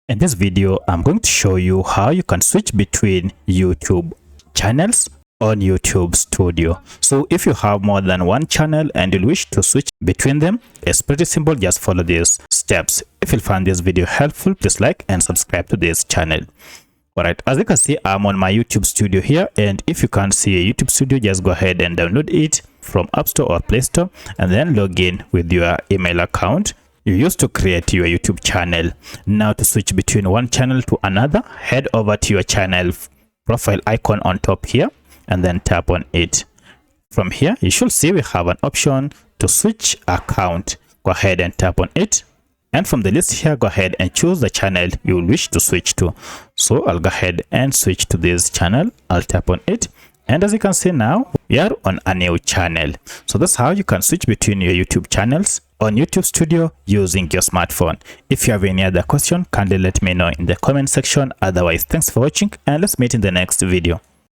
In this video, I'm going to show you how you can switch between YouTube channels on YouTube Studio. So if you have more than one channel and you wish to switch between them, it's pretty simple. Just follow these steps. If you find this video helpful, please like and subscribe to this channel. Alright, as you can see, I'm on my YouTube Studio here, and if you can't see a YouTube Studio, just go ahead and download it from App Store or Play Store and then log in with your email account you used to create your YouTube channel. Now to switch between one channel to another, head over to your channel profile icon on top here and then tap on it. From here, you should see we have an option to switch account. Go ahead and tap on it. And from the list here, go ahead and choose the channel you wish to switch to. So I'll go ahead and switch to this channel. I'll tap on it. And as you can see now, we are on a new channel. So that's how you can switch between your YouTube channels on YouTube Studio using your smartphone. If you have any other question, kindly let me know in the comment section. Otherwise, thanks for watching and let's meet in the next video.